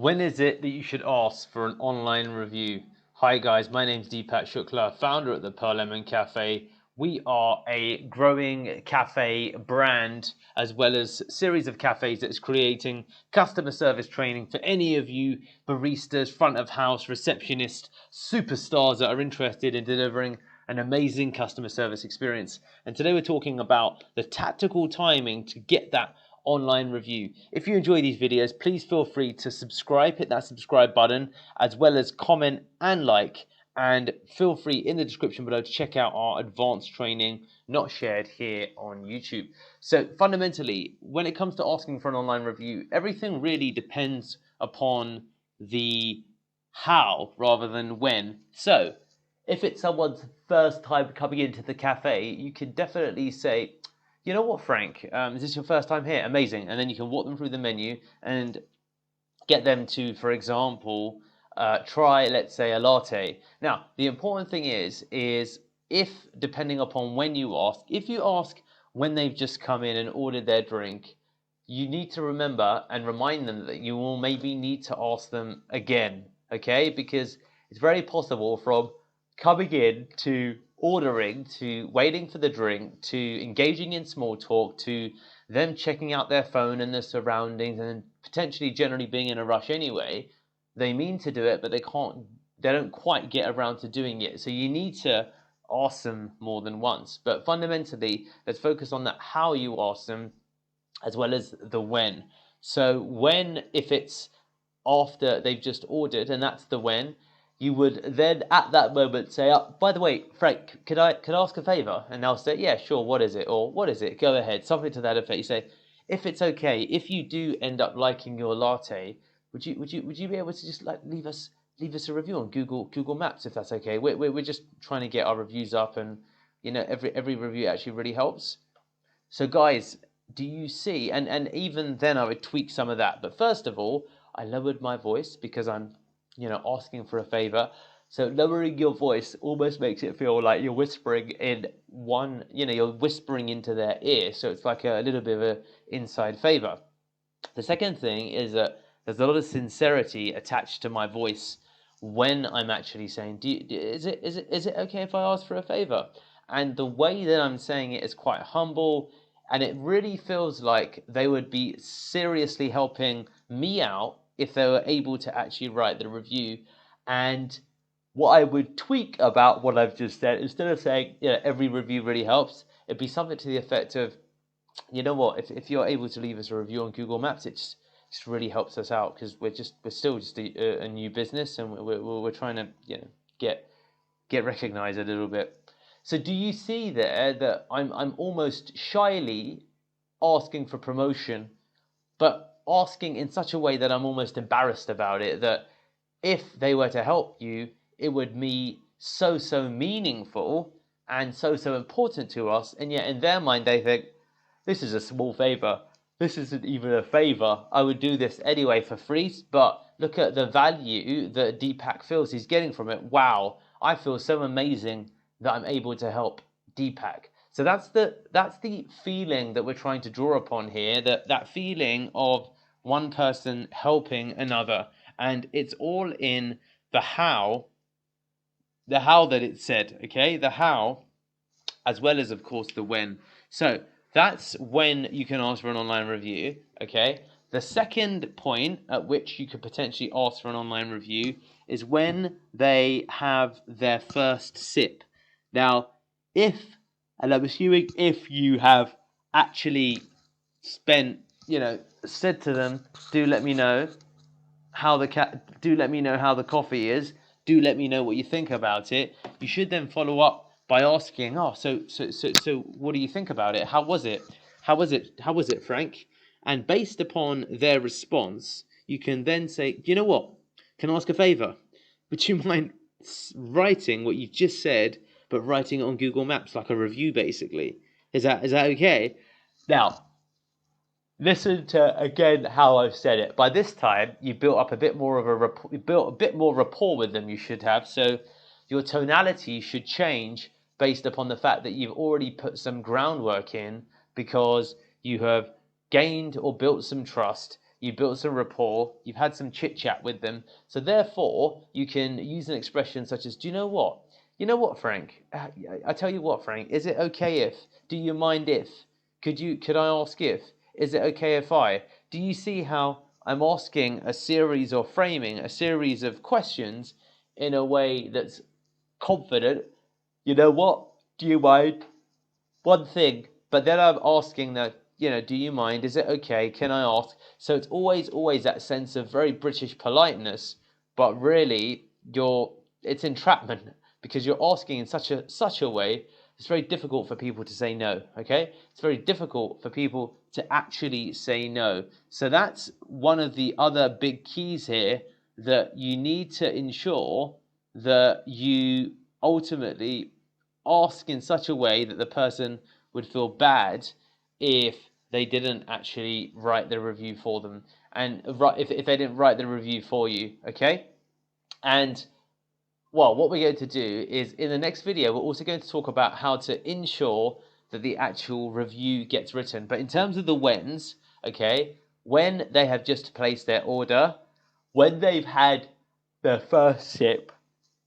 When is it that you should ask for an online review? Hi guys, my name's Deepak Shukla, founder at the Pearl Lemon Cafe. We are a growing cafe brand as well as series of cafes that's creating customer service training for any of you baristas, front of house, receptionists, superstars that are interested in delivering an amazing customer service experience. And today we're talking about the tactical timing to get that online review. If you enjoy these videos, please feel free to subscribe, hit that subscribe button, as well as comment and like, and feel free in the description below to check out our advanced training not shared here on YouTube. So fundamentally, when it comes to asking for an online review, everything really depends upon the how rather than when. So if it's someone's first time coming into the cafe, you can definitely say, you know what, Frank, is this your first time here? Amazing. And then you can walk them through the menu and get them to, for example, try, let's say, a latte. Now, the important thing is if, depending upon when you ask, if you ask when they've just come in and ordered their drink, you need to remember and remind them that you will maybe need to ask them again, okay? Because it's very possible from coming in to ordering to waiting for the drink to engaging in small talk to them checking out their phone and their surroundings and potentially generally being in a rush anyway. They mean to do it, but they don't quite get around to doing it. So you need to ask them more than once. But fundamentally, let's focus on that how you ask them as well as the when. So when, if it's after they've just ordered, and that's the when, you would then at that moment say, oh, by the way, Frank, could I ask a favor? And they'll say, yeah, sure, what is it? Or what is it? Go ahead, something to that effect. You say, if it's okay, if you do end up liking your latte, would you be able to just like leave us a review on Google Maps, if that's okay? We're just trying to get our reviews up, and you know, every review actually really helps. So guys, do you see? And even then I would tweak some of that. But first of all, I lowered my voice because I'm, you know, asking for a favor. So lowering your voice almost makes it feel like you're whispering in one, you know, you're whispering into their ear. So it's like a little bit of an inside favor. The second thing is that there's a lot of sincerity attached to my voice when I'm actually saying, is it okay if I ask for a favor? And the way that I'm saying it is quite humble, and it really feels like they would be seriously helping me out if they were able to actually write the review. And what I would tweak about what I've just said, instead of saying, you know, every review really helps, it'd be something to the effect of, you know what, if you're able to leave us a review on Google Maps, it just really helps us out, because we're still just a new business, and we're trying to, you know, get recognized a little bit. So do you see there that I'm almost shyly asking for promotion, but asking in such a way that I'm almost embarrassed about it, that if they were to help you, it would be so meaningful and so important to us, and yet in their mind they think, this is a small favor. This isn't even a favor. I would do this anyway for free, but look at the value that Deepak feels he's getting from it. Wow, I feel so amazing that I'm able to help Deepak. So that's the feeling that we're trying to draw upon here, that feeling of one person helping another. And it's all in the how that it's said, okay? The how, as well as, of course, the when. So that's when you can ask for an online review, okay? The second point at which you could potentially ask for an online review is when they have their first sip. Now, and I'm assuming if you have actually said to them, do let me know how the coffee is, do let me know what you think about it, you should then follow up by asking, oh, so what do you think about it? How was it, Frank? And based upon their response, you can then say, you know what? Can I ask a favor? Would you mind writing what you've just said, but writing it on Google Maps like a review, basically? Is that okay? Now, listen to again how I've said it. By this time, you built up a bit more of rapport with them. You should have, so your tonality should change based upon the fact that you've already put some groundwork in, because you have gained or built some trust. you built some rapport, you've had some chit chat with them. So therefore, you can use an expression such as, do you know what? You know what, Frank? I tell you what, Frank, is it okay if? Do you mind if? Could I ask if? Is it okay if I? Do you see how I'm asking a series or framing a series of questions in a way that's confident? You know what? Do you mind? One thing, but then I'm asking that, do you mind? Is it okay? Can I ask? So it's always that sense of very British politeness, but really it's entrapment because you're asking in such a way. It's very difficult for people to say no. Okay, it's very difficult for people to actually say no. So that's one of the other big keys here, that you need to ensure that you ultimately ask in such a way that the person would feel bad if they didn't actually write the review for them, and if they didn't write the review for you. Okay, and well, what we're going to do is, in the next video, we're also going to talk about how to ensure that the actual review gets written. But in terms of the whens, okay, when they have just placed their order, when they've had their first sip,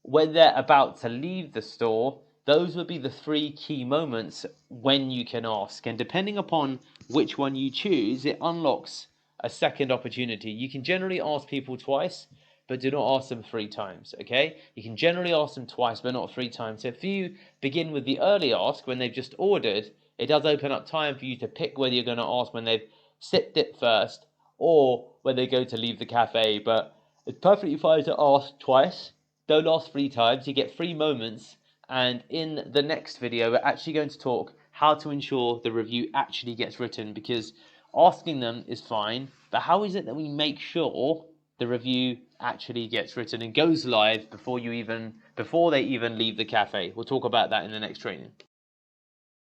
when they're about to leave the store, those would be the three key moments when you can ask. And depending upon which one you choose, it unlocks a second opportunity. You can generally ask people twice, but do not ask them 3 times, okay? You can generally ask them twice, but not 3 times. So if you begin with the early ask when they've just ordered, it does open up time for you to pick whether you're going to ask when they've sipped it first or when they go to leave the cafe. But it's perfectly fine to ask twice. Don't ask 3 times. You get 3 moments. And in the next video, we're actually going to talk how to ensure the review actually gets written, because asking them is fine, but how is it that we make sure the review actually gets written and goes live before they even leave the cafe? We'll talk about that in the next training.